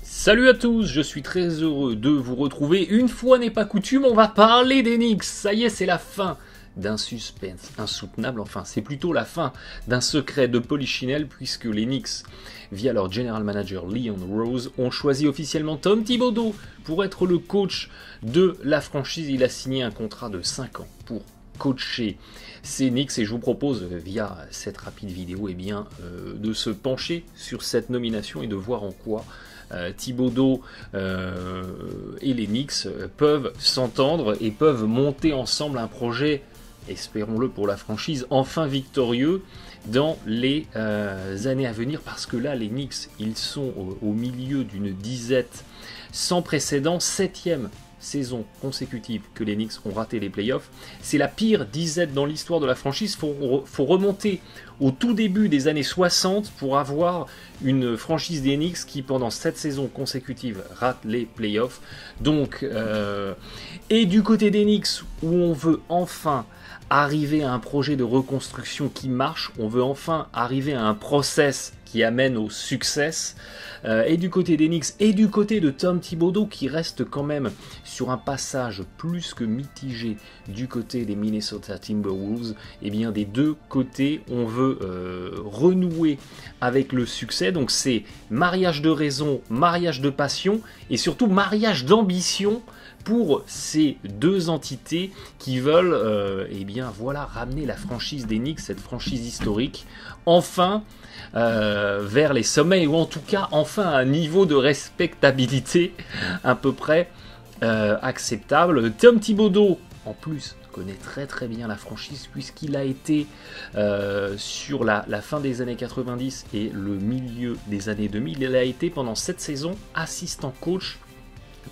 Salut à tous, je suis très heureux de vous retrouver. Une fois n'est pas coutume, on va parler des Knicks. Ça y est, c'est la fin d'un suspense insoutenable. Enfin, c'est plutôt la fin d'un secret de Polichinelle, puisque les Knicks, via leur general manager Leon Rose, ont choisi officiellement Tom Thibodeau pour être le coach de la franchise. Il a signé un contrat de 5 ans pour coacher ces Knicks et je vous propose via cette rapide vidéo de se pencher sur cette nomination et de voir en quoi Thibodeau et les Knicks peuvent s'entendre et peuvent monter ensemble un projet, espérons-le pour la franchise, enfin victorieux dans les années à venir, parce que là les Knicks ils sont au milieu d'une disette sans précédent, 7e saison consécutive que les Knicks ont raté les playoffs. C'est la pire disette dans l'histoire de la franchise. Faut remonter au tout début des années 60 pour avoir une franchise des Knicks qui pendant 7 saisons consécutives rate les playoffs. Donc, et du côté des Knicks où on veut enfin arriver à un projet de reconstruction qui marche, on veut enfin arriver à un process qui amène au succès, et du côté des Knicks et du côté de Tom Thibodeau qui reste quand même sur un passage plus que mitigé du côté des Minnesota Timberwolves, et bien des deux côtés on veut renouer avec le succès. Donc c'est mariage de raison, mariage de passion et surtout mariage d'ambition pour ces deux entités qui veulent ramener la franchise des Knicks, cette franchise historique, enfin vers les sommets, ou en tout cas enfin à un niveau de respectabilité à peu près acceptable. Tom Thibodeau en plus connaît très très bien la franchise puisqu'il a été sur la fin des années 90 et le milieu des années 2000, il a été pendant 7 saisons assistant coach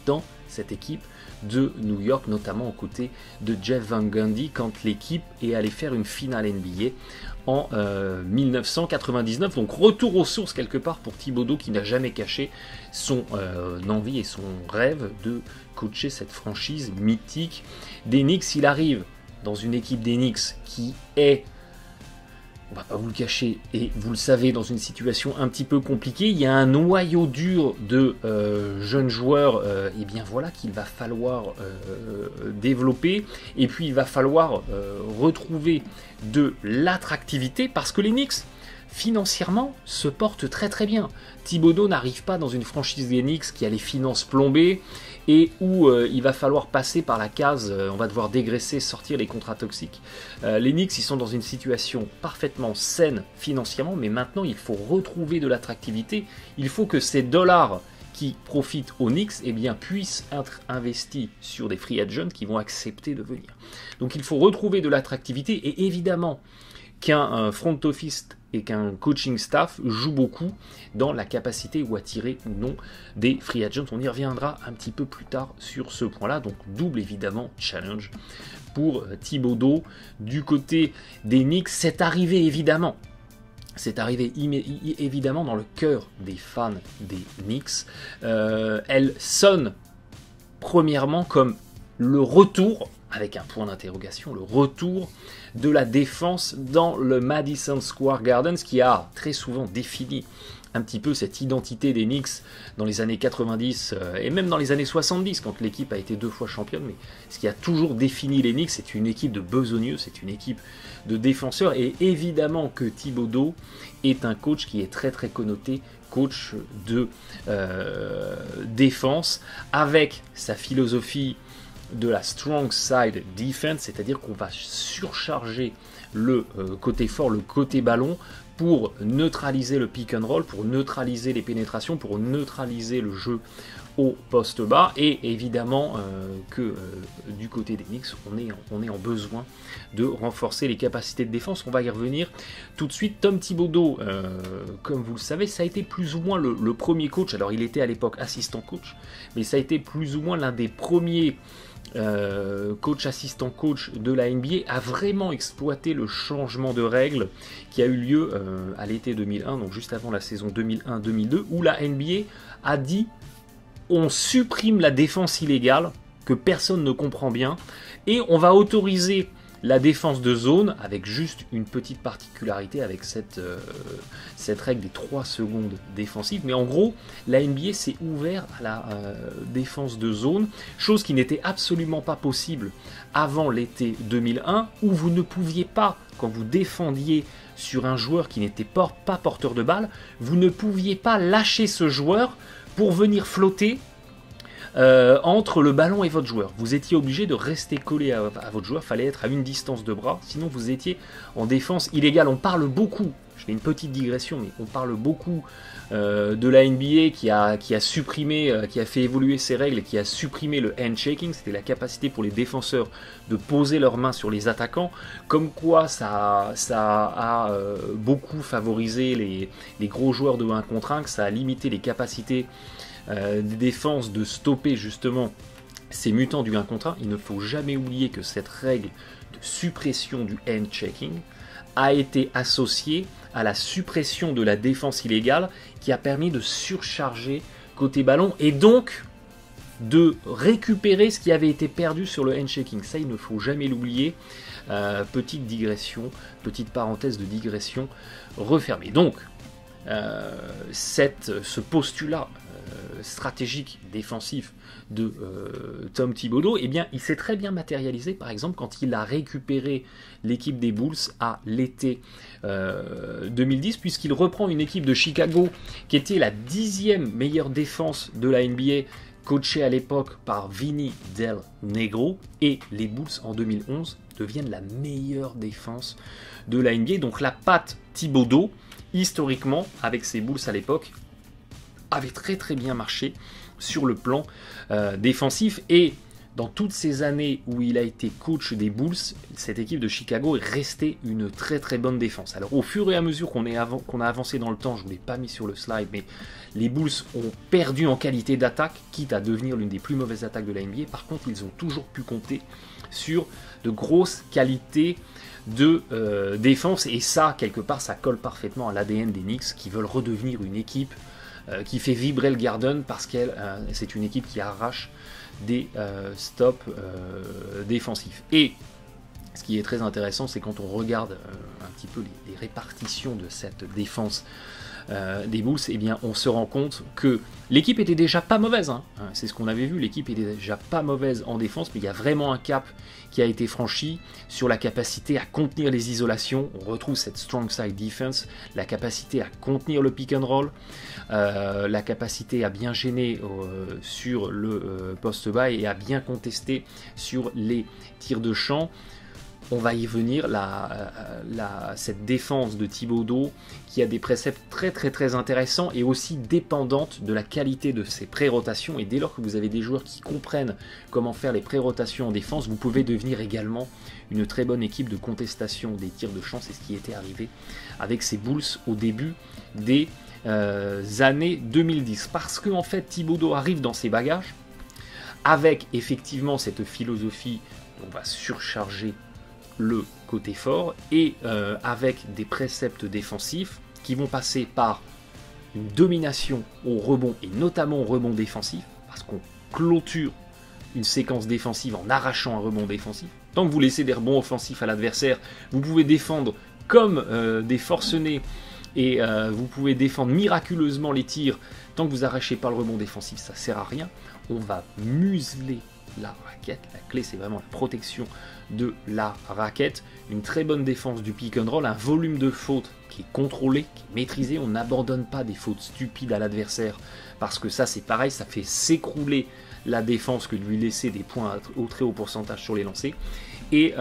dans cette équipe de New York, notamment aux côtés de Jeff Van Gundy quand l'équipe est allée faire une finale NBA en 1999. Donc retour aux sources quelque part pour Thibodeau qui n'a jamais caché son envie et son rêve de coacher cette franchise mythique des Knicks. Il arrive dans une équipe des Knicks qui est, on va pas vous le cacher, et vous le savez, dans une situation un petit peu compliquée. Il y a un noyau dur de jeunes joueurs qu'il va falloir développer. Et puis il va falloir retrouver de l'attractivité parce que les Knicks, financièrement, se portent très très bien. Thibodeau n'arrive pas dans une franchise des Knicks qui a les finances plombées et où il va falloir passer par la case, on va devoir dégraisser, sortir les contrats toxiques. Les Knicks, ils sont dans une situation parfaitement saine financièrement, mais maintenant il faut retrouver de l'attractivité. Il faut que ces dollars qui profitent aux Knicks puissent être investis sur des free agents qui vont accepter de venir. Donc il faut retrouver de l'attractivité et évidemment qu'un front office et qu'un coaching staff joue beaucoup dans la capacité ou attirer ou non des free agents. On y reviendra un petit peu plus tard sur ce point-là. Donc double évidemment challenge pour Thibodeau. Du côté des Knicks, c'est arrivé évidemment dans le cœur des fans des Knicks. Elle sonne premièrement comme le retour, avec un point d'interrogation, le retour de la défense dans le Madison Square Garden, ce qui a très souvent défini un petit peu cette identité des Knicks dans les années 90 et même dans les années 70 quand l'équipe a été 2 fois championne. Mais ce qui a toujours défini les Knicks, c'est une équipe de besogneux, c'est une équipe de défenseurs, et évidemment que Thibodeau est un coach qui est très très connoté coach de défense, avec sa philosophie de la strong side defense, c'est-à-dire qu'on va surcharger le côté fort, le côté ballon, pour neutraliser le pick and roll, pour neutraliser les pénétrations, pour neutraliser le jeu au poste bas. Et évidemment du côté des Knicks, on est en besoin de renforcer les capacités de défense. On va y revenir tout de suite. Tom Thibodeau, comme vous le savez, ça a été plus ou moins le premier coach. Alors il était à l'époque assistant coach, mais ça a été plus ou moins l'un des premiers coach assistant coach de la NBA a vraiment exploité le changement de règles qui a eu lieu à l'été 2001, donc juste avant la saison 2001-2002, où la NBA a dit on supprime la défense illégale que personne ne comprend bien et on va autoriser la défense de zone, avec juste une petite particularité avec cette règle des 3 secondes défensives. Mais en gros, la NBA s'est ouvert à la défense de zone, chose qui n'était absolument pas possible avant l'été 2001, où vous ne pouviez pas, quand vous défendiez sur un joueur qui n'était pas porteur de balle, vous ne pouviez pas lâcher ce joueur pour venir flotter entre le ballon et votre joueur. Vous étiez obligé de rester collé à votre joueur, il fallait être à une distance de bras, sinon vous étiez en défense illégale. On parle beaucoup, je fais une petite digression, mais on parle beaucoup de la NBA qui a supprimé, qui a fait évoluer ses règles et qui a supprimé le handshaking, c'était la capacité pour les défenseurs de poser leurs mains sur les attaquants, comme quoi ça a beaucoup favorisé les gros joueurs de 1 contre 1, que ça a limité les capacités des défenses de stopper justement ces mutants du 1 contre 1. Il ne faut jamais oublier que cette règle de suppression du hand-checking a été associée à la suppression de la défense illégale qui a permis de surcharger côté ballon et donc de récupérer ce qui avait été perdu sur le hand-checking. Ça, il ne faut jamais l'oublier. Petite digression, petite parenthèse de digression refermée. Donc, ce postulat stratégique défensif de Tom Thibodeau, eh bien, il s'est très bien matérialisé, par exemple, quand il a récupéré l'équipe des Bulls à l'été 2010, puisqu'il reprend une équipe de Chicago qui était la 10e meilleure défense de la NBA, coachée à l'époque par Vinny Del Negro, et les Bulls en 2011 deviennent la meilleure défense de la NBA. Donc la patte Thibodeau, historiquement, avec ses Bulls à l'époque, avait très très bien marché sur le plan défensif, et dans toutes ces années où il a été coach des Bulls, cette équipe de Chicago est restée une très très bonne défense. Alors au fur et à mesure qu'on a avancé dans le temps, je ne vous l'ai pas mis sur le slide, mais les Bulls ont perdu en qualité d'attaque, quitte à devenir l'une des plus mauvaises attaques de la NBA. Par contre, ils ont toujours pu compter sur de grosses qualités de défense, et ça, quelque part, ça colle parfaitement à l'ADN des Knicks, qui veulent redevenir une équipe qui fait vibrer le Garden, parce que c'est une équipe qui arrache des stops défensifs. Et ce qui est très intéressant, c'est quand on regarde un petit peu les répartitions de cette défense des Bulls, eh bien, on se rend compte que l'équipe était déjà pas mauvaise, hein. C'est ce qu'on avait vu, l'équipe était déjà pas mauvaise en défense, mais il y a vraiment un cap qui a été franchi sur la capacité à contenir les isolations. On retrouve cette strong side defense, la capacité à contenir le pick and roll, la capacité à bien gêner sur le post bas et à bien contester sur les tirs de champ. On va y venir, cette défense de Thibodeau qui a des préceptes très très très intéressants et aussi dépendante de la qualité de ses pré-rotations. Et dès lors que vous avez des joueurs qui comprennent comment faire les pré-rotations en défense, vous pouvez devenir également une très bonne équipe de contestation des tirs de champ. C'est ce qui était arrivé avec ces Bulls au début des années 2010. Parce que en fait Thibodeau arrive dans ses bagages avec effectivement cette philosophie, on va surcharger le côté fort, et avec des préceptes défensifs qui vont passer par une domination au rebond, et notamment au rebond défensif, parce qu'on clôture une séquence défensive en arrachant un rebond défensif. Tant que vous laissez des rebonds offensifs à l'adversaire, vous pouvez défendre comme des forcenés, et vous pouvez défendre miraculeusement les tirs. Tant que vous arrachez pas le rebond défensif, ça sert à rien. On va museler la raquette. La clé, c'est vraiment la protection de la raquette, une très bonne défense du pick and roll, un volume de fautes qui est contrôlé, qui est maîtrisé. On n'abandonne pas des fautes stupides à l'adversaire, parce que ça, c'est pareil, ça fait s'écrouler la défense que de lui laisser des points au très haut pourcentage sur les lancers. Et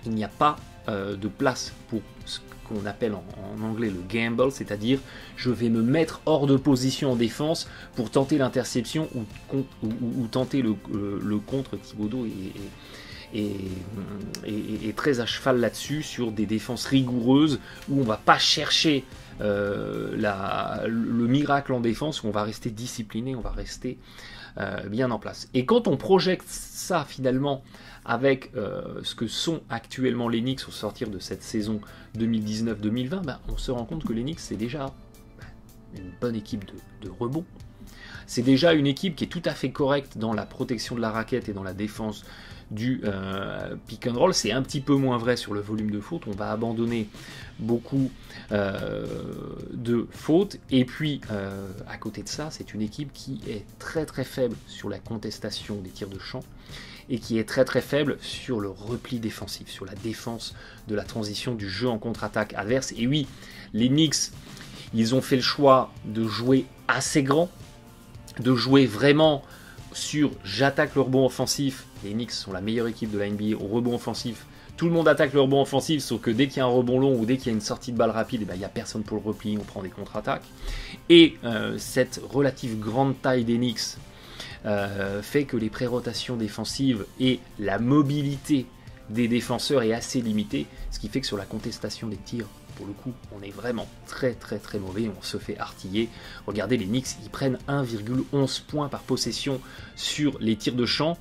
il n'y a pas de place pour ce qu'on appelle en anglais le gamble, c'est-à-dire je vais me mettre hors de position en défense pour tenter l'interception ou tenter le contre. Thibodeau est très à cheval là-dessus, sur des défenses rigoureuses où on va pas chercher le miracle en défense, où on va rester discipliné, on va rester bien en place. Et quand on projette ça finalement avec ce que sont actuellement les Knicks au sortir de cette saison 2019-2020, on se rend compte que les Knicks, c'est déjà une bonne équipe de rebond. c'est déjà une équipe qui est tout à fait correcte dans la protection de la raquette et dans la défense du pick and roll. C'est un petit peu moins vrai sur le volume de fautes, on va abandonner beaucoup de fautes, et puis à côté de ça, c'est une équipe qui est très très faible sur la contestation des tirs de champ, et qui est très très faible sur le repli défensif, sur la défense de la transition du jeu en contre-attaque adverse. Et oui, les Knicks, ils ont fait le choix de jouer assez grand, de jouer vraiment sur j'attaque le rebond offensif. Les Knicks sont la meilleure équipe de la NBA au rebond offensif. Tout le monde attaque le rebond offensif, sauf que dès qu'il y a un rebond long ou dès qu'il y a une sortie de balle rapide, il n'y a personne pour le repli, on prend des contre-attaques. Et cette relative grande taille des Knicks fait que les pré-rotations défensives et la mobilité des défenseurs est assez limitée, ce qui fait que sur la contestation des tirs, pour le coup, on est vraiment très très très mauvais, on se fait artiller. Regardez, les Knicks, ils prennent 1,11 points par possession sur les tirs de champ.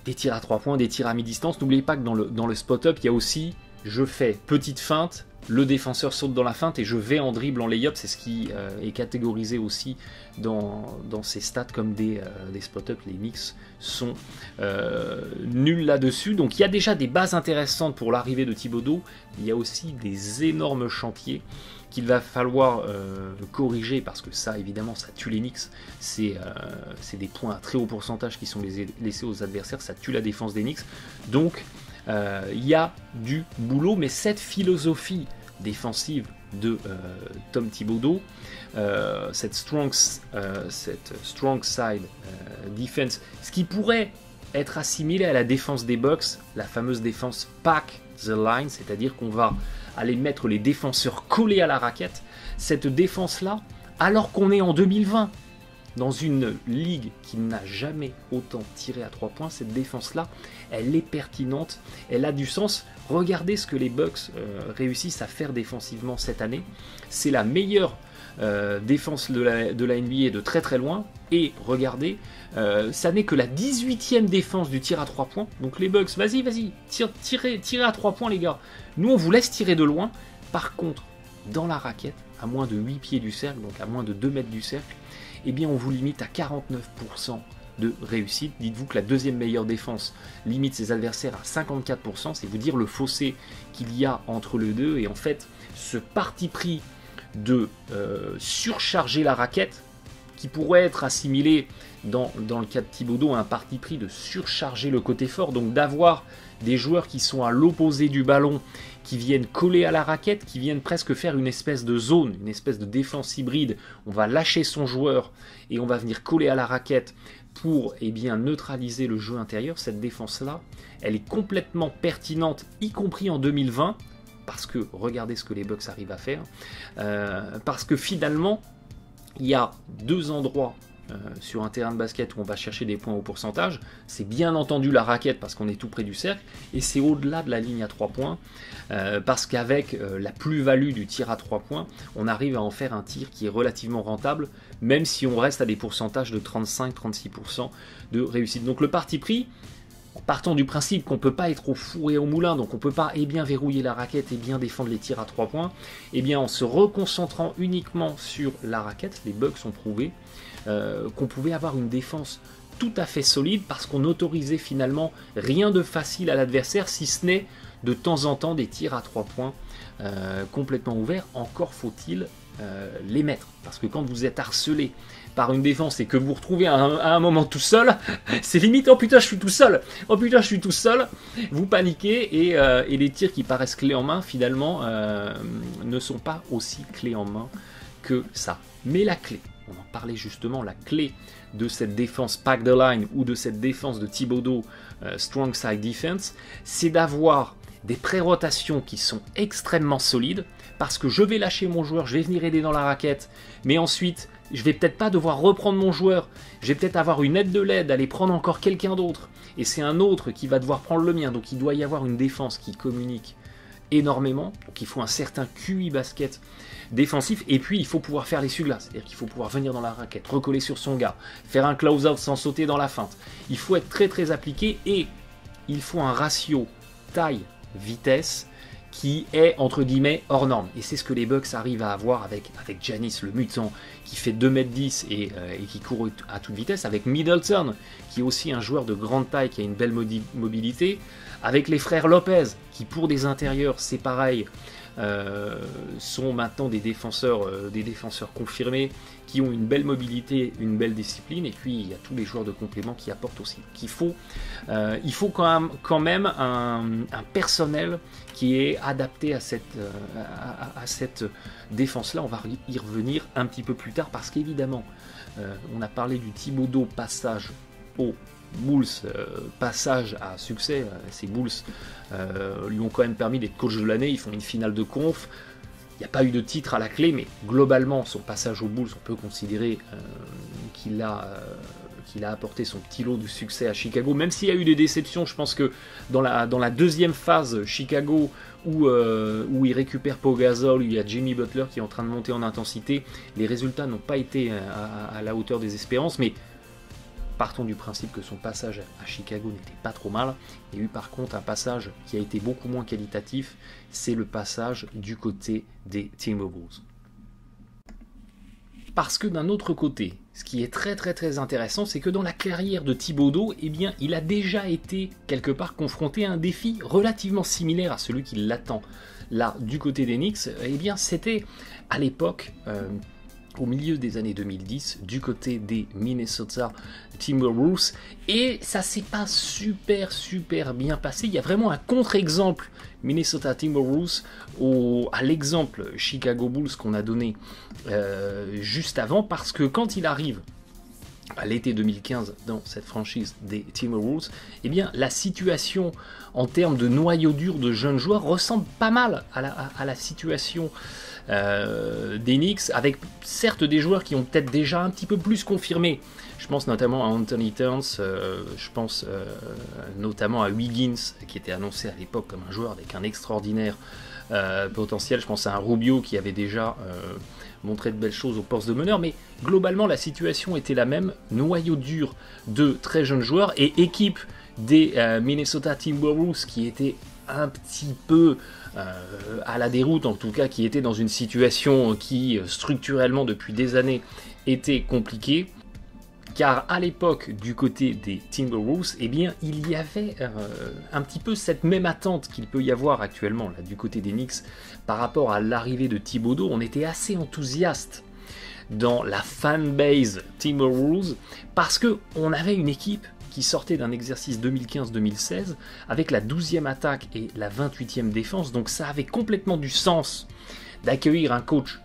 Des tirs à 3 points, des tirs à mi-distance. N'oubliez pas que dans le spot-up, il y a aussi, je fais petite feinte, le défenseur saute dans la feinte et je vais en dribble, en lay-up. C'est ce qui est catégorisé aussi dans ces stats comme des spot-up. Les Knicks sont nuls là-dessus. Donc il y a déjà des bases intéressantes pour l'arrivée de Thibodeau. Il y a aussi des énormes chantiers qu'il va falloir corriger, parce que ça, évidemment, ça tue les Knicks. C'est des points à très haut pourcentage qui sont laissés aux adversaires. Ça tue la défense des Knicks. Donc il y a du boulot, mais cette philosophie défensive de Tom Thibodeau, cette strong side defense, ce qui pourrait être assimilé à la défense des Bucks, la fameuse défense pack the line, c'est-à-dire qu'on va aller mettre les défenseurs collés à la raquette. Cette défense-là, alors qu'on est en 2020, dans une ligue qui n'a jamais autant tiré à 3 points, cette défense-là, elle est pertinente, elle a du sens. Regardez ce que les Bucks réussissent à faire défensivement cette année. C'est la meilleure défense de la NBA de très très loin. Et regardez, ça n'est que la 18e défense du tir à 3 points. Donc les Bucks, vas-y, tirez à 3 points les gars. Nous on vous laisse tirer de loin. Par contre, dans la raquette, à moins de 8 pieds du cercle, donc à moins de 2 mètres du cercle, eh bien on vous limite à 49% de réussite. Dites-vous que la deuxième meilleure défense limite ses adversaires à 54%, c'est vous dire le fossé qu'il y a entre les deux. Et en fait, ce parti pris de surcharger la raquette, qui pourrait être assimilé dans le cas de Thibodeau à un parti pris de surcharger le côté fort, donc d'avoir des joueurs qui sont à l'opposé du ballon, qui viennent coller à la raquette, qui viennent presque faire une espèce de zone, une espèce de défense hybride. On va lâcher son joueur et on va venir coller à la raquette pour neutraliser le jeu intérieur. Cette défense-là, elle est complètement pertinente, y compris en 2020, parce que regardez ce que les Bucks arrivent à faire, parce que finalement, il y a deux endroits sur un terrain de basket où on va chercher des points au pourcentage. C'est bien entendu la raquette parce qu'on est tout près du cercle, et c'est au-delà de la ligne à 3 points, parce qu'avec la plus-value du tir à 3 points, on arrive à en faire un tir qui est relativement rentable, même si on reste à des pourcentages de 35-36% de réussite. Donc le parti pris, en partant du principe qu'on ne peut pas être au four et au moulin, donc on ne peut pas verrouiller la raquette et bien défendre les tirs à 3 points, en se reconcentrant uniquement sur la raquette, les Bucks ont prouvé qu'on pouvait avoir une défense tout à fait solide, parce qu'on autorisait finalement rien de facile à l'adversaire, si ce n'est de temps en temps des tirs à 3 points complètement ouverts. Encore faut-il les mettre, parce que quand vous êtes harcelé par une défense et que vous vous retrouvez à un moment tout seul, c'est limite oh putain je suis tout seul, vous paniquez, et les tirs qui paraissent clés en main finalement ne sont pas aussi clés en main que ça. Mais la clé, on en parlait justement, la clé de cette défense pack the line ou de cette défense de Thibodeau strong side defense, c'est d'avoir des pré-rotations qui sont extrêmement solides, parce que je vais lâcher mon joueur, je vais venir aider dans la raquette, mais ensuite je vais peut-être pas devoir reprendre mon joueur, je vais peut-être avoir une aide de l'aide, aller prendre encore quelqu'un d'autre, et c'est un autre qui va devoir prendre le mien. Donc il doit y avoir une défense qui communique énormément, donc il faut un certain QI basket défensif, et puis il faut pouvoir faire l'essuie-glace, c'est-à-dire qu'il faut pouvoir venir dans la raquette, recoller sur son gars, faire un close-out sans sauter dans la feinte. Il faut être très très appliqué, et il faut un ratio taille-vitesse qui est entre guillemets hors norme. Et c'est ce que les Bucks arrivent à avoir avec Giannis le mutant qui fait 2m10 et qui court à toute vitesse, avec Middleton qui est aussi un joueur de grande taille qui a une belle mobilité, avec les frères Lopez qui pour des intérieurs c'est pareil, sont maintenant des défenseurs confirmés qui ont une belle mobilité, une belle discipline, et puis il y a tous les joueurs de complément qui apportent aussi. Il faut quand même un personnel qui est adapté à cette défense-là. On va y revenir un petit peu plus tard parce qu'évidemment, on a parlé du Thibodeau passage aux Bulls, passage à succès. Ces Bulls lui ont quand même permis d'être coach de l'année. Ils font une finale de conf. Il n'y a pas eu de titre à la clé, mais globalement, son passage aux Bulls, on peut considérer qu'il a apporté son petit lot de succès à Chicago. Même s'il y a eu des déceptions, je pense que dans la deuxième phase, Chicago, où il récupère Pau Gasol, où il y a Jimmy Butler qui est en train de monter en intensité, les résultats n'ont pas été à la hauteur des espérances, mais partons du principe que son passage à Chicago n'était pas trop mal. Il y a eu par contre un passage qui a été beaucoup moins qualitatif, c'est le passage du côté des Timberwolves. Parce que d'un autre côté, ce qui est très très très intéressant, c'est que dans la carrière de Thibodeau, eh bien, il a déjà été quelque part confronté à un défi relativement similaire à celui qui l'attend. Là, du côté des Knicks, eh bien, c'était à l'époque au milieu des années 2010, du côté des Minnesota Timberwolves, et ça s'est pas super bien passé. Il y a vraiment un contre-exemple Minnesota Timberwolves à l'exemple Chicago Bulls qu'on a donné juste avant, parce que quand il arrive à l'été 2015 dans cette franchise des Timberwolves, eh bien la situation en termes de noyau dur de jeunes joueurs ressemble pas mal à la situation des Knicks, avec certes des joueurs qui ont peut-être déjà un petit peu plus confirmé. Je pense notamment à Anthony Towns, je pense notamment à Wiggins, qui était annoncé à l'époque comme un joueur avec un extraordinaire potentiel. Je pense à un Rubio qui avait déjà montré de belles choses au poste de meneur, mais globalement la situation était la même. Noyau dur de très jeunes joueurs et équipe des Minnesota Timberwolves qui était un petit peu à la déroute, en tout cas qui était dans une situation qui structurellement depuis des années était compliquée, car à l'époque du côté des Timberwolves, eh bien il y avait un petit peu cette même attente qu'il peut y avoir actuellement là, du côté des Knicks par rapport à l'arrivée de Thibodeau. On était assez enthousiaste dans la fanbase Timberwolves parce que on avait une équipe qui sortait d'un exercice 2015-2016 avec la 12e attaque et la 28e défense, donc ça avait complètement du sens d'accueillir un coach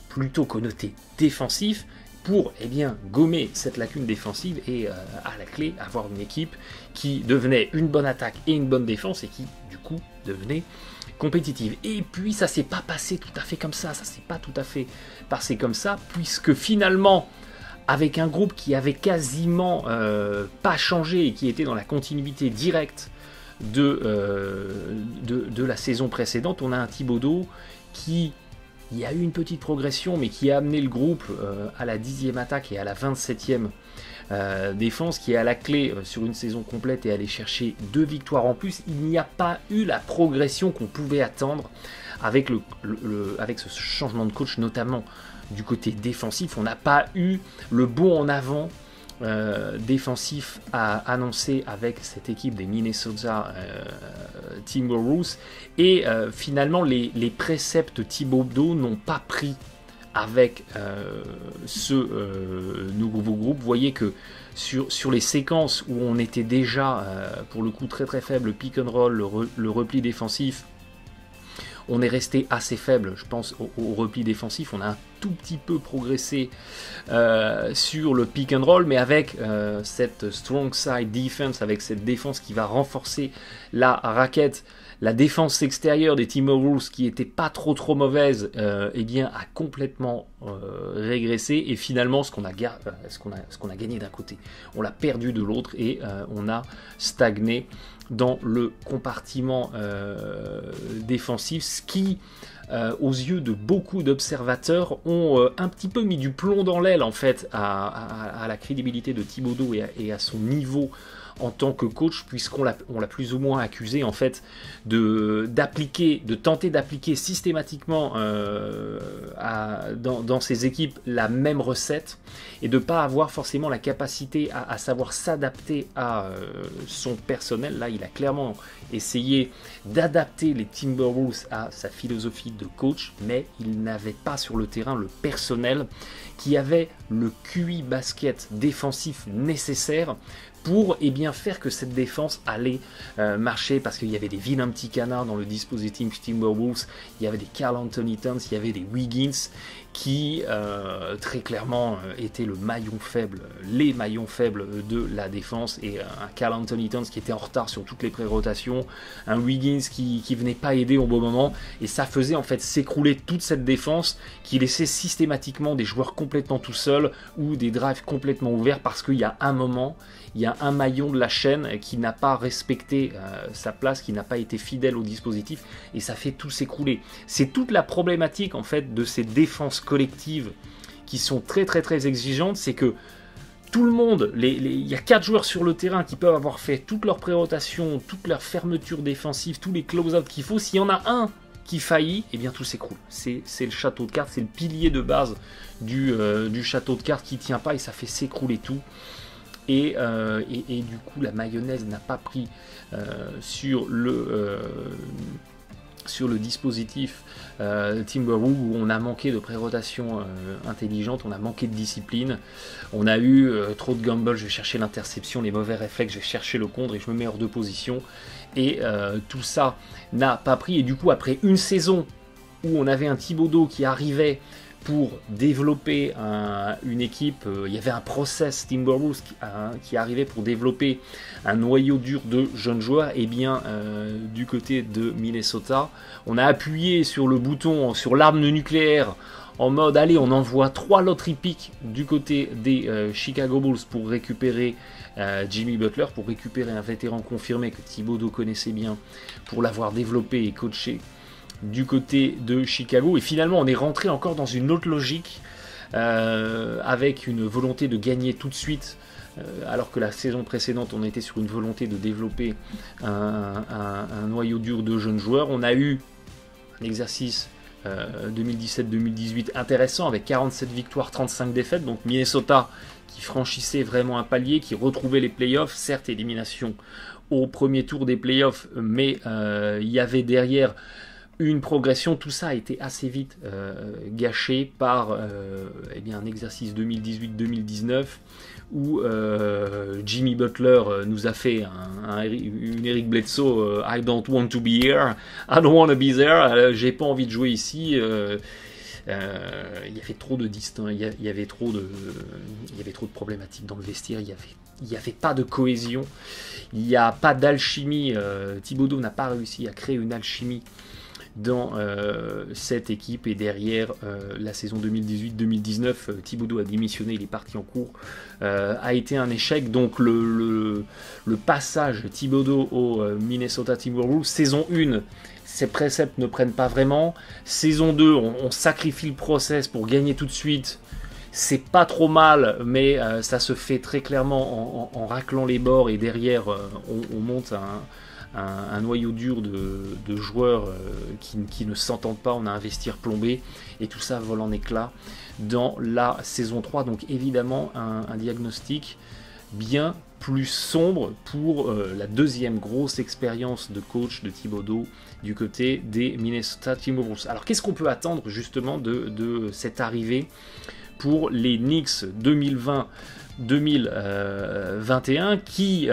plutôt connoté défensif pour gommer cette lacune défensive et à la clé avoir une équipe qui devenait une bonne attaque et une bonne défense et qui du coup devenait compétitive. Et puis ça s'est pas passé tout à fait comme ça, puisque finalement avec un groupe qui avait quasiment pas changé et qui était dans la continuité directe de la saison précédente, on a un Thibodeau qui, il y a eu une petite progression, mais qui a amené le groupe à la 10e attaque et à la 27e défense, qui est à la clé sur une saison complète et aller chercher 2 victoires en plus. Il n'y a pas eu la progression qu'on pouvait attendre avec ce changement de coach, notamment du côté défensif. On n'a pas eu le bond en avant défensif à annoncer avec cette équipe des Minnesota Timberwolves, et finalement les préceptes Thibodeau n'ont pas pris avec ce nouveau groupe. Vous voyez que sur les séquences où on était déjà pour le coup très très faible, pick and roll, le repli défensif, on est resté assez faible, je pense, au repli défensif. On a un tout petit peu progressé sur le pick and roll, mais avec cette strong side defense, avec cette défense qui va renforcer la raquette. La défense extérieure des Timberwolves, qui était pas trop mauvaise, a complètement régressé. Et finalement, ce qu'on a gagné d'un côté, on l'a perdu de l'autre, et on a stagné dans le compartiment défensif, ce qui, aux yeux de beaucoup d'observateurs, ont un petit peu mis du plomb dans l'aile en fait à la crédibilité de Thibodeau et à son niveau en tant que coach, puisqu'on l'a plus ou moins accusé en fait de tenter d'appliquer systématiquement dans ses équipes la même recette et de ne pas avoir forcément la capacité à savoir s'adapter à son personnel. Là, il a clairement essayé d'adapter les Timberwolves à sa philosophie de coach, mais il n'avait pas sur le terrain le personnel qui avait le QI basket défensif nécessaire pour faire que cette défense allait marcher, parce qu'il y avait des vilains petits canards dans le dispositif Timberwolves, il y avait des Karl Anthony Towns, il y avait des Wiggins qui très clairement étaient les maillons faibles de la défense, et un Karl Anthony Towns qui était en retard sur toutes les pré-rotations, un Wiggins qui venait pas aider au bon moment, et ça faisait en fait s'écrouler toute cette défense qui laissait systématiquement des joueurs complètement tout seuls ou des drives complètement ouverts, parce qu'il y a un moment, il y a un maillon de la chaîne qui n'a pas respecté sa place, qui n'a pas été fidèle au dispositif, et ça fait tout s'écrouler. C'est toute la problématique en fait de ces défenses collectives qui sont très très très exigeantes, c'est que tout le monde, il y a 4 joueurs sur le terrain qui peuvent avoir fait toute leur pré-rotation, toute leur fermeture défensive, tous les close-out qu'il faut. S'il y en a un qui faillit, et bien tout s'écroule. C'est le château de cartes, c'est le pilier de base du château de cartes qui tient pas, et ça fait s'écrouler tout. Et du coup la mayonnaise n'a pas pris sur le dispositif Timberwolves, où on a manqué de pré-rotation intelligente, on a manqué de discipline, on a eu trop de gamble, je vais chercher l'interception, les mauvais réflexes, je vais chercher le contre et je me mets hors de position, et tout ça n'a pas pris. Et du coup, après une saison où on avait un Thibodeau qui arrivait pour développer une équipe, il y avait un process Timberwolves qui arrivait pour développer un noyau dur de jeunes joueurs, et bien du côté de Minnesota, on a appuyé sur le bouton, sur l'arme nucléaire, en mode allez, on envoie 3 lottery picks du côté des Chicago Bulls pour récupérer Jimmy Butler, pour récupérer un vétéran confirmé que Thibodeau connaissait bien, pour l'avoir développé et coaché du côté de Chicago. Et finalement on est rentré encore dans une autre logique, avec une volonté de gagner tout de suite, alors que la saison précédente on était sur une volonté de développer un noyau dur de jeunes joueurs. On a eu un exercice 2017-2018 intéressant, avec 47 victoires, 35 défaites, donc Minnesota qui franchissait vraiment un palier, qui retrouvait les playoffs, certes élimination au premier tour des playoffs, mais il y avait derrière une progression. Tout ça a été assez vite gâché par un exercice 2018-2019 où Jimmy Butler nous a fait une Eric Bledsoe, I don't want to be here, I don't want to be there, j'ai pas envie de jouer ici. Il y avait trop de distance, il y avait trop de problématiques dans le vestiaire, il n'y avait pas de cohésion, il n'y a pas d'alchimie. Thibodeau n'a pas réussi à créer une alchimie dans cette équipe, et derrière la saison 2018-2019, Thibodeau a démissionné, il est parti en cours, a été un échec. Donc le passage Thibodeau au Minnesota Timberwolves, saison 1, ces préceptes ne prennent pas vraiment, saison 2, on sacrifie le process pour gagner tout de suite, c'est pas trop mal, mais ça se fait très clairement en raclant les bords, et derrière on monte un noyau dur de joueurs qui ne s'entendent pas, on a un vestiaire plombé, et tout ça vole en éclats dans la saison 3. Donc évidemment un diagnostic bien plus sombre pour la deuxième grosse expérience de coach de Thibodeau du côté des Minnesota Timberwolves. Alors qu'est-ce qu'on peut attendre justement de cette arrivée pour les Knicks 2020-2021 qui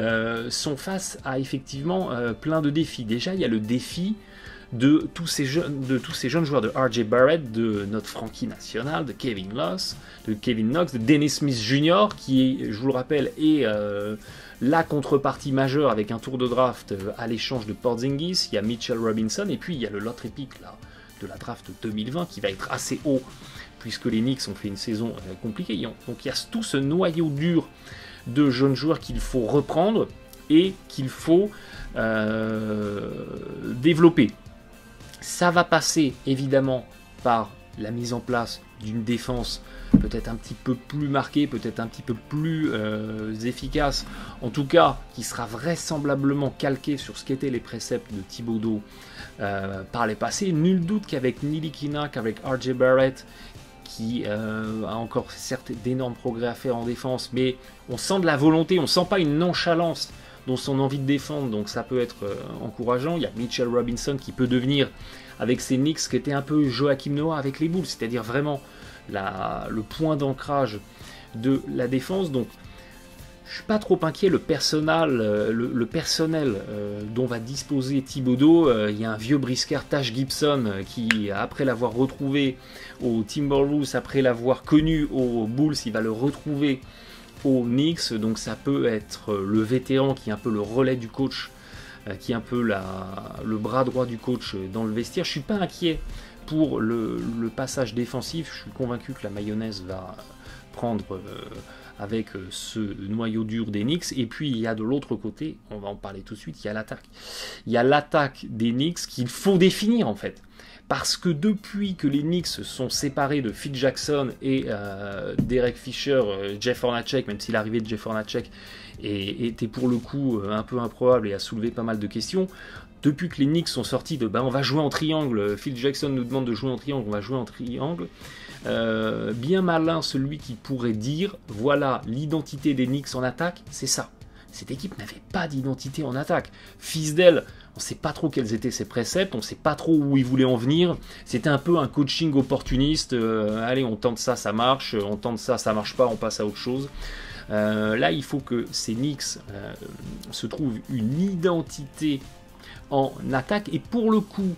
sont face à effectivement plein de défis. Déjà, il y a le défi de tous ces jeunes joueurs, de RJ Barrett, de notre Frankie national, de Kevin Knox, de Dennis Smith Jr., qui, je vous le rappelle, est la contrepartie majeure avec un tour de draft à l'échange de Porzingis. Il y a Mitchell Robinson, et puis il y a le lottery pick là, de la draft 2020 qui va être assez haut, puisque les Knicks ont fait une saison compliquée. Donc il y a tout ce noyau dur de jeunes joueurs qu'il faut reprendre et qu'il faut développer. Ça va passer évidemment par la mise en place d'une défense peut-être un petit peu plus marquée, peut-être un petit peu plus efficace, en tout cas qui sera vraisemblablement calquée sur ce qu'étaient les préceptes de Thibodeau par les passés. Nul doute qu'avec Nilikina, qu'avec RJ Barrett, qui a encore certes d'énormes progrès à faire en défense, mais on sent de la volonté, on sent pas une nonchalance dans son envie de défendre, donc ça peut être encourageant. Il y a Mitchell Robinson qui peut devenir, avec ses Knicks, qui était un peu Joachim Noah avec les Bulls, c'est-à-dire vraiment le point d'ancrage de la défense. Donc je suis pas trop inquiet. Le personnel dont va disposer Thibodeau, il y a un vieux briscard, Taj Gibson, qui après l'avoir retrouvé aux Timberwolves, après l'avoir connu aux Bulls, il va le retrouver aux Knicks. Donc ça peut être le vétéran qui est un peu le relais du coach, qui est un peu le bras droit du coach dans le vestiaire. Je suis pas inquiet pour le passage défensif. Je suis convaincu que la mayonnaise va prendre avec ce noyau dur des Knicks. Et puis il y a de l'autre côté, on va en parler tout de suite, il y a l'attaque. Il y a l'attaque des Knicks qu'il faut définir en fait. Parce que depuis que les Knicks se sont séparés de Phil Jackson et Derek Fisher, Jeff Hornacek, même si l'arrivée de Jeff Hornacek était pour le coup un peu improbable et a soulevé pas mal de questions, depuis que les Knicks sont sortis de on va jouer en triangle, Phil Jackson nous demande de jouer en triangle, on va jouer en triangle, bien malin celui qui pourrait dire voilà l'identité des Knicks en attaque, c'est ça. Cette équipe n'avait pas d'identité en attaque. Fisdale, on ne sait pas trop quels étaient ses préceptes, on ne sait pas trop où il voulait en venir. C'était un peu un coaching opportuniste. Allez, on tente ça, ça marche. On tente ça, ça marche pas, on passe à autre chose. Là, il faut que ces Knicks se trouvent une identité en attaque. Et pour le coup,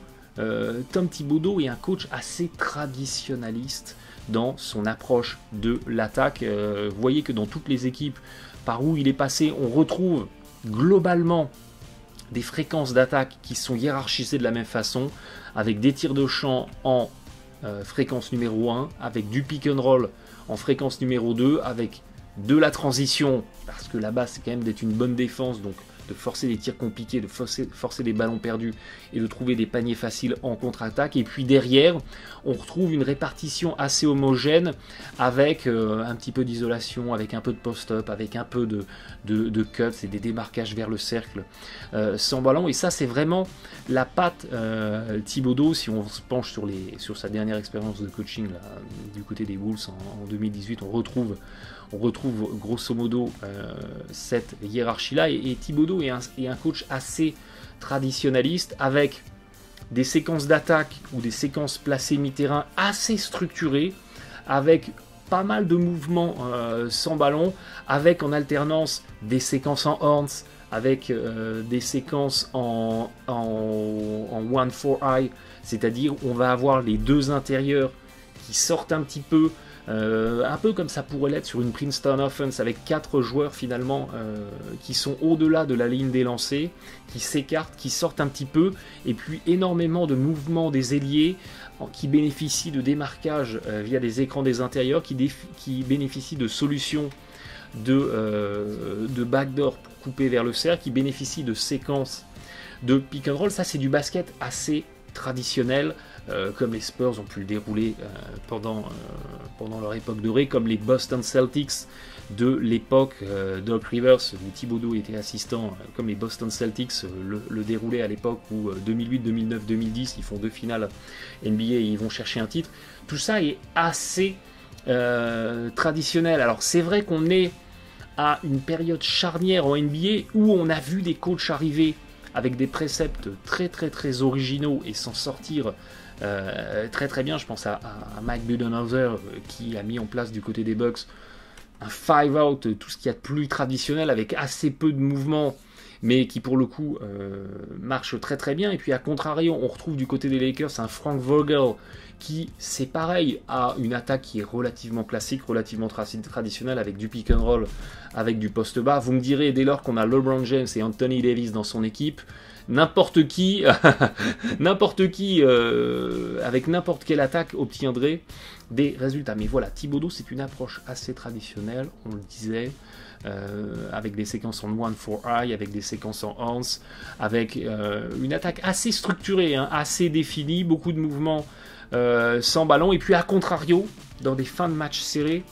Tom Thibodeau est un coach assez traditionnaliste dans son approche de l'attaque. Vous voyez que dans toutes les équipes par où il est passé, on retrouve globalement des fréquences d'attaque qui sont hiérarchisées de la même façon, avec des tirs de champ en fréquence numéro 1, avec du pick and roll en fréquence numéro 2, avec de la transition, parce que là-bas c'est quand même d'être une bonne défense, donc de forcer des tirs compliqués, de forcer des ballons perdus et de trouver des paniers faciles en contre-attaque. Et puis derrière, on retrouve une répartition assez homogène avec un petit peu d'isolation, avec un peu de post-up, avec un peu de cuts et des démarquages vers le cercle sans ballon. Et ça, c'est vraiment la patte Thibodeau. Si on se penche sur sa dernière expérience de coaching là, du côté des Wolves en 2018, on retrouve grosso modo cette hiérarchie-là. Et Thibodeau est un coach assez traditionnaliste, avec des séquences d'attaque ou des séquences placées mi-terrain assez structurées, avec pas mal de mouvements sans ballon, avec en alternance des séquences en horns, avec des séquences en 1-4-eye, c'est-à-dire on va avoir les deux intérieurs qui sortent un petit peu comme ça pourrait l'être sur une Princeton Offense, avec 4 joueurs finalement qui sont au-delà de la ligne des lancers, qui s'écartent, qui sortent un petit peu, et puis énormément de mouvements des ailiers qui bénéficient de démarquage via des écrans des intérieurs, qui bénéficient de solutions de backdoor pour couper vers le cercle, qui bénéficient de séquences de pick and roll. Ça, c'est du basket assez traditionnel, comme les Spurs ont pu le dérouler pendant leur époque dorée, comme les Boston Celtics de l'époque Doc Rivers, où Thibodeau était assistant, comme les Boston Celtics le déroulaient à l'époque où 2008, 2009, 2010, ils font 2 finales NBA et ils vont chercher un titre. Tout ça est assez traditionnel. Alors c'est vrai qu'on est à une période charnière en NBA où on a vu des coachs arriver avec des préceptes très très très originaux et s'en sortir très très bien. Je pense à Mike Budenholzer qui a mis en place du côté des Bucks un 5-out, tout ce qu'il y a de plus traditionnel avec assez peu de mouvements, mais qui pour le coup marche très très bien. Et puis à contrario, on retrouve du côté des Lakers un Frank Vogel qui, c'est pareil, a une attaque qui est relativement classique, relativement traditionnelle, avec du pick and roll, avec du poste bas. Vous me direz, dès lors qu'on a LeBron James et Anthony Davis dans son équipe, n'importe qui avec n'importe quelle attaque obtiendrait des résultats. Mais voilà, Thibodeau, c'est une approche assez traditionnelle, on le disait, avec des séquences en 1-4-eye, avec des séquences en hands, avec une attaque assez structurée, hein, assez définie, beaucoup de mouvements sans ballon, et puis à contrario, dans des fins de match serrés,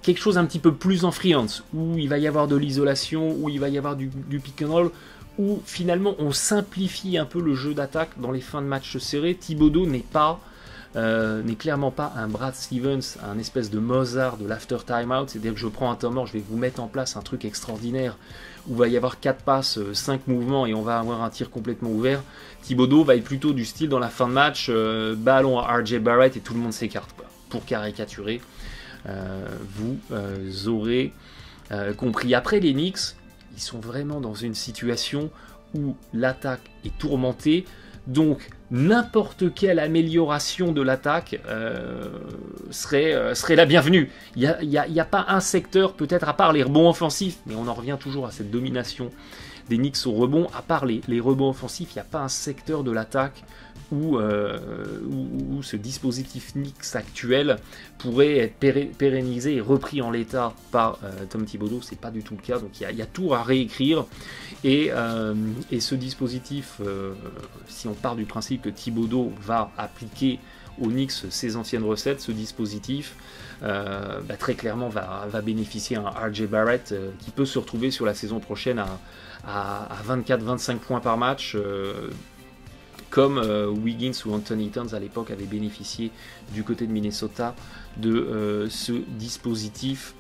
quelque chose un petit peu plus en freelance, où il va y avoir de l'isolation, où il va y avoir du pick and roll, où finalement on simplifie un peu le jeu d'attaque dans les fins de match serrés. Thibodeau n'est clairement pas un Brad Stevens, un espèce de Mozart de l'after timeout, c'est-à-dire que je prends un temps mort, je vais vous mettre en place un truc extraordinaire, où il va y avoir 4 passes, 5 mouvements et on va avoir un tir complètement ouvert. Thibodeau va être plutôt du style dans la fin de match, ballon à RJ Barrett et tout le monde s'écarte, quoi. Pour caricaturer, vous aurez compris. Après les Knicks, ils sont vraiment dans une situation où l'attaque est tourmentée, donc n'importe quelle amélioration de l'attaque serait la bienvenue. Il n'y a pas un secteur, peut-être à part les rebonds offensifs, mais on en revient toujours à cette domination des Knicks au rebond, à part les rebonds offensifs, il n'y a pas un secteur de l'attaque où ce dispositif Knicks actuel pourrait être pérennisé et repris en l'état par Tom Thibodeau. C'est pas du tout le cas, donc il y a tout à réécrire, et ce dispositif, si on part du principe que Thibodeau va appliquer aux Knicks ses anciennes recettes, ce dispositif très clairement va bénéficier à un RJ Barrett qui peut se retrouver sur la saison prochaine à 24-25 points par match, comme Wiggins ou Anthony Towns à l'époque avaient bénéficié du côté de Minnesota de ce dispositif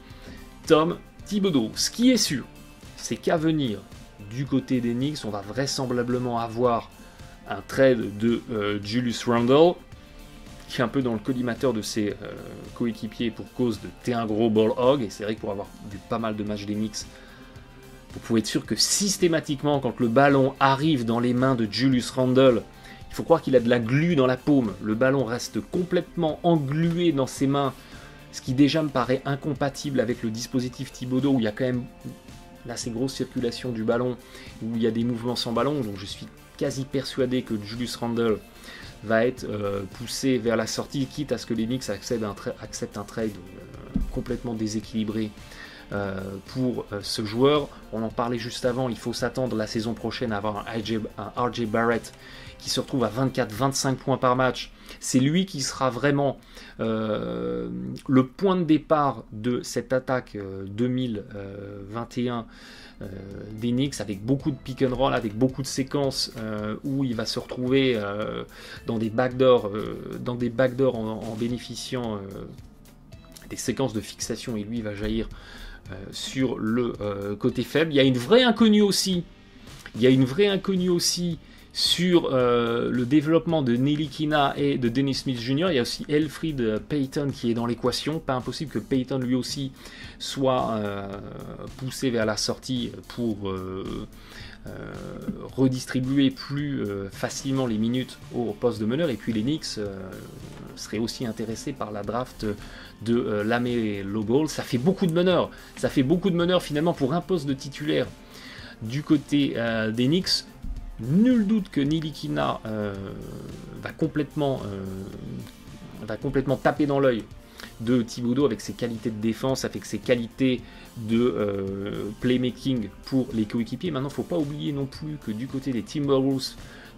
Tom Thibodeau. Ce qui est sûr, c'est qu'à venir du côté des Knicks, on va vraisemblablement avoir un trade de Julius Randle, qui est un peu dans le collimateur de ses coéquipiers pour cause de t'es un gros ball hog, et c'est vrai que pour avoir vu pas mal de matchs des Knicks, vous pouvez être sûr que systématiquement, quand le ballon arrive dans les mains de Julius Randle, il faut croire qu'il a de la glu dans la paume. Le ballon reste complètement englué dans ses mains, ce qui déjà me paraît incompatible avec le dispositif Thibodeau, où il y a quand même une assez grosse circulation du ballon, où il y a des mouvements sans ballon. Donc je suis quasi persuadé que Julius Randle va être poussé vers la sortie, quitte à ce que les Knicks acceptent un trade complètement déséquilibré pour ce joueur. On en parlait juste avant, il faut s'attendre la saison prochaine à avoir un RJ Barrett qui se retrouve à 24-25 points par match. C'est lui qui sera vraiment le point de départ de cette attaque 2021 des Knicks, avec beaucoup de pick and roll, avec beaucoup de séquences où il va se retrouver dans des backdoors en bénéficiant des séquences de fixation, et lui il va jaillir sur le côté faible. Il y a une vraie inconnue aussi. Sur le développement de Ntilikina et de Dennis Smith Jr. Il y a aussi Elfrid Payton qui est dans l'équation. Pas impossible que Payton lui aussi soit poussé vers la sortie pour redistribuer plus facilement les minutes au poste de meneur. Et puis les Knicks seraient aussi intéressés par la draft de LaMelo Ball. Ça fait beaucoup de meneurs. Finalement pour un poste de titulaire du côté des Knicks. Nul doute que Ntilikina va complètement taper dans l'œil de Thibodeau avec ses qualités de défense, avec ses qualités de playmaking pour les coéquipiers. Maintenant, il ne faut pas oublier non plus que du côté des Timberwolves,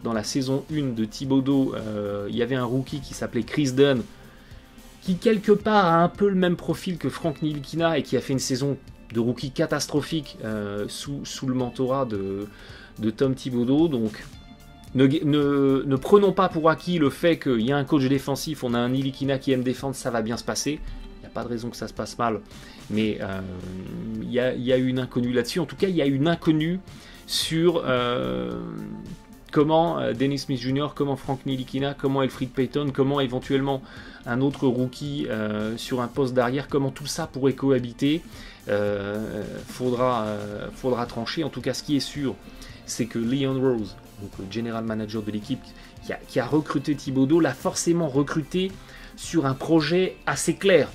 dans la saison 1 de Thibodeau, il y avait un rookie qui s'appelait Chris Dunn, qui quelque part a un peu le même profil que Frank Ntilikina et qui a fait une saison de rookie catastrophique sous le mentorat de Tom Thibodeau. Donc ne prenons pas pour acquis le fait qu'il y a un coach défensif, on a un Ntilikina qui aime défendre, ça va bien se passer. Il n'y a pas de raison que ça se passe mal, mais il y a une inconnue là-dessus. En tout cas, il y a une inconnue sur comment Dennis Smith Jr., comment Frank Ntilikina, comment Elfrid Payton, comment éventuellement un autre rookie sur un poste d'arrière, comment tout ça pourrait cohabiter. Faudra trancher. En tout cas, ce qui est sûr, c'est que Leon Rose, donc le general manager de l'équipe qui a recruté Thibodeau, l'a forcément recruté sur un projet assez clair.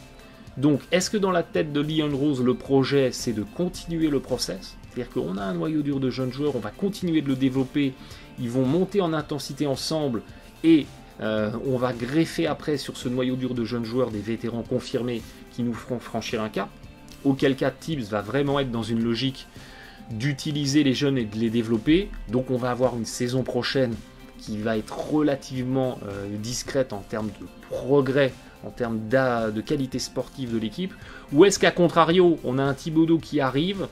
Donc, est-ce que dans la tête de Leon Rose, le projet, c'est de continuer le process? C'est-à-dire qu'on a un noyau dur de jeunes joueurs, on va continuer de le développer, ils vont monter en intensité ensemble, et On va greffer après sur ce noyau dur de jeunes joueurs des vétérans confirmés qui nous feront franchir un cap. Auquel cas Tibbs va vraiment être dans une logique d'utiliser les jeunes et de les développer. Donc on va avoir une saison prochaine qui va être relativement discrète en termes de progrès, en termes de qualité sportive de l'équipe. Ou est-ce qu'à contrario, on a un Thibodeau qui arrive,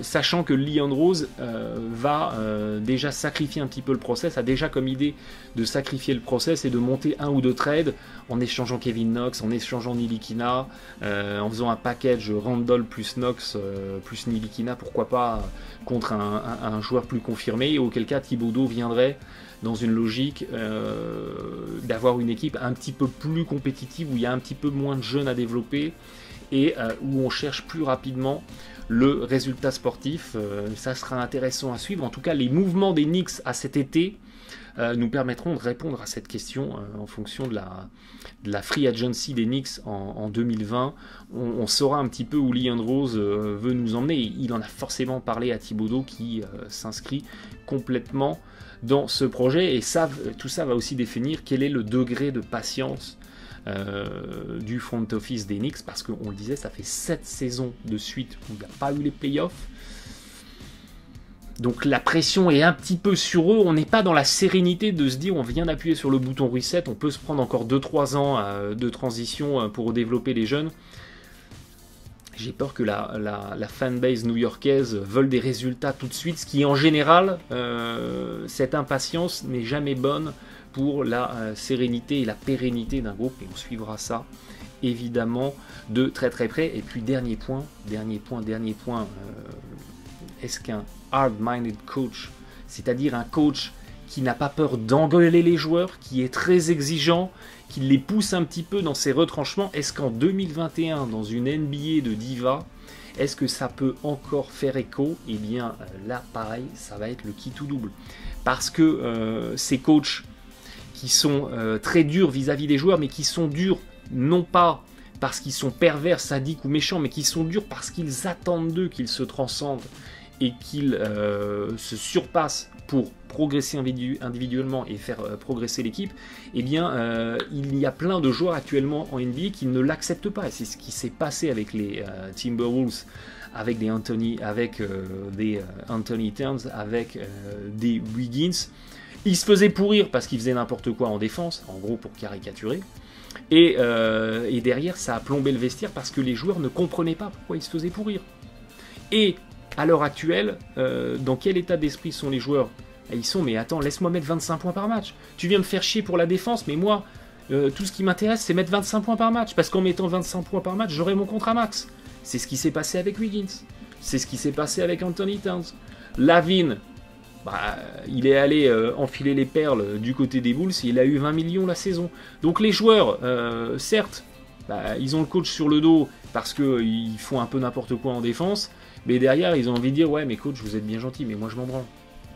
sachant que Leon Rose va déjà sacrifier un petit peu le process, a déjà comme idée de sacrifier le process et de monter un ou deux trades en échangeant Kevin Knox, en échangeant Nilikina, en faisant un package Randall plus Knox plus Nilikina, pourquoi pas, contre un joueur plus confirmé, et auquel cas Thibodeau viendrait dans une logique d'avoir une équipe un petit peu plus compétitive, où il y a un petit peu moins de jeunes à développer, et où on cherche plus rapidement le résultat sportif. Ça sera intéressant à suivre. En tout cas, les mouvements des Knicks à cet été nous permettront de répondre à cette question en fonction de la free agency des Knicks en 2020. On saura un petit peu où Leon Rose veut nous emmener. Il en a forcément parlé à Thibodeau qui s'inscrit complètement dans ce projet, et tout ça va aussi définir quel est le degré de patience du front office des Knicks, parce qu'on le disait, ça fait 7 saisons de suite où il n'y a pas eu les playoffs. Donc la pression est un petit peu sur eux. On n'est pas dans la sérénité de se dire on vient d'appuyer sur le bouton reset, on peut se prendre encore 2-3 ans de transition pour développer les jeunes. J'ai peur que la fanbase new-yorkaise veuille des résultats tout de suite, ce qui en général, cette impatience n'est jamais bonne pour la sérénité et la pérennité d'un groupe, et on suivra ça évidemment de très très près. Et puis dernier point, est-ce qu'un hard-minded coach, c'est-à-dire un coach qui n'a pas peur d'engueuler les joueurs, qui est très exigeant, qui les pousse un petit peu dans ses retranchements, est-ce qu'en 2021, dans une NBA de diva, est-ce que ça peut encore faire écho? Eh bien là, pareil, ça va être le qui tout double. Parce que ces coachs qui sont très durs vis-à-vis des joueurs, mais qui sont durs non pas parce qu'ils sont pervers, sadiques ou méchants, mais qui sont durs parce qu'ils attendent d'eux qu'ils se transcendent et qu'ils se surpassent pour progresser individuellement et faire progresser l'équipe. Eh bien, il y a plein de joueurs actuellement en NBA qui ne l'acceptent pas. Et c'est ce qui s'est passé avec les Timberwolves, avec des Anthony Towns, avec des Wiggins. Ils se faisaient pourrir parce qu'ils faisaient n'importe quoi en défense, en gros pour caricaturer. Et derrière, ça a plombé le vestiaire parce que les joueurs ne comprenaient pas pourquoi ils se faisaient pourrir. Et à l'heure actuelle, dans quel état d'esprit sont les joueurs? Ils sont, mais attends, laisse-moi mettre 25 points par match. Tu viens me faire chier pour la défense, mais moi, tout ce qui m'intéresse, c'est mettre 25 points par match. Parce qu'en mettant 25 points par match, j'aurai mon contrat max. C'est ce qui s'est passé avec Wiggins. C'est ce qui s'est passé avec Anthony Towns. Lavine, il est allé enfiler les perles du côté des Bulls, il a eu 20 millions la saison. Donc les joueurs, certes, ils ont le coach sur le dos parce qu'ils font un peu n'importe quoi en défense, mais derrière ils ont envie de dire ouais mais coach vous êtes bien gentil, mais moi je m'en branle.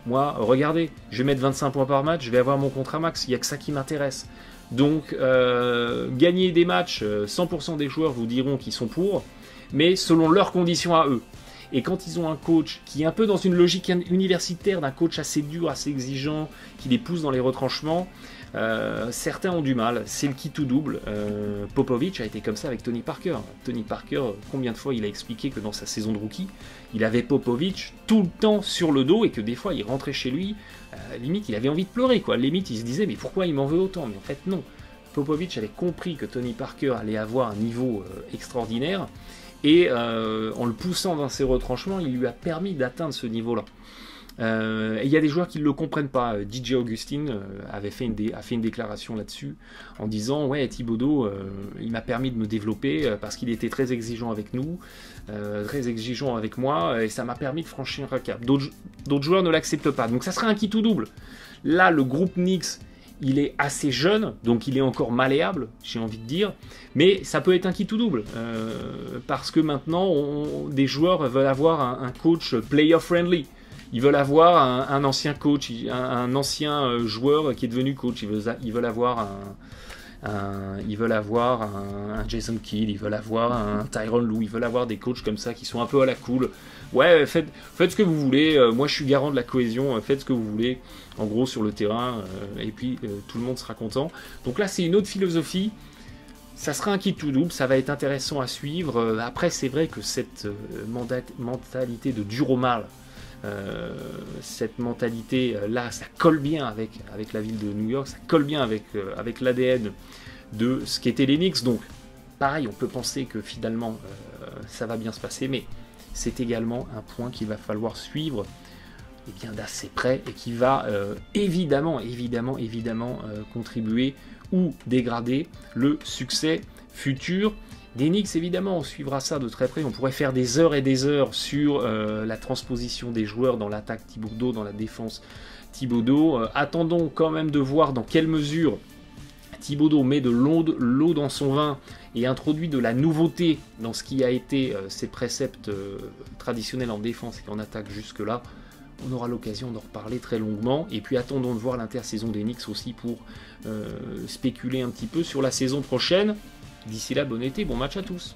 Moi regardez, je vais mettre 25 points par match, je vais avoir mon contrat max, il n'y a que ça qui m'intéresse. Donc gagner des matchs, 100% des joueurs vous diront qu'ils sont pour, mais selon leurs conditions à eux. Et quand ils ont un coach qui est un peu dans une logique universitaire, d'un coach assez dur, assez exigeant, qui les pousse dans les retranchements, certains ont du mal. C'est le qui tout double. Popovich a été comme ça avec Tony Parker. Tony Parker, combien de fois il a expliqué que dans sa saison de rookie, il avait Popovich tout le temps sur le dos et que des fois il rentrait chez lui, limite il avait envie de pleurer, quoi. Limite il se disait mais pourquoi il m'en veut autant? Mais en fait non. Popovich avait compris que Tony Parker allait avoir un niveau extraordinaire. Et en le poussant dans ses retranchements, il lui a permis d'atteindre ce niveau-là. Il y a des joueurs qui ne le comprennent pas. DJ Augustin a fait une déclaration là-dessus en disant « Ouais, Thibodeau, il m'a permis de me développer parce qu'il était très exigeant avec nous, très exigeant avec moi, et ça m'a permis de franchir un cap. » D'autres joueurs ne l'acceptent pas. Donc ça serait un qui tout double. Là, le groupe Knicks, il est assez jeune, donc il est encore malléable, j'ai envie de dire, mais ça peut être un qui tout double, parce que maintenant, des joueurs veulent avoir un coach player-friendly, ils veulent avoir un ancien coach, un ancien joueur qui est devenu coach, ils veulent avoir ils veulent avoir un Jason Kidd, ils veulent avoir un Tyronn Lue, ils veulent avoir des coachs comme ça qui sont un peu à la cool. Ouais, faites ce que vous voulez, moi je suis garant de la cohésion, faites ce que vous voulez, en gros sur le terrain, et puis tout le monde sera content. Donc là c'est une autre philosophie, ça sera un kit tout double, ça va être intéressant à suivre. Après c'est vrai que cette mentalité de dur au mal, cette mentalité là, ça colle bien avec la ville de New York, ça colle bien avec l'ADN de ce qu'étaient les Knicks. Donc pareil, on peut penser que finalement ça va bien se passer, mais c'est également un point qu'il va falloir suivre bien d'assez près et qui va évidemment contribuer ou dégrader le succès futur des Knicks. Évidemment, on suivra ça de très près. On pourrait faire des heures et des heures sur la transposition des joueurs dans l'attaque Thibodeau, dans la défense Thibodeau. Attendons quand même de voir dans quelle mesure Thibodeau met de l'eau dans son vin et introduit de la nouveauté dans ce qui a été ses préceptes traditionnels en défense et en attaque jusque-là. On aura l'occasion d'en reparler très longuement. Et puis attendons de voir l'intersaison des Knicks aussi pour spéculer un petit peu sur la saison prochaine. D'ici là, bon été, bon match à tous.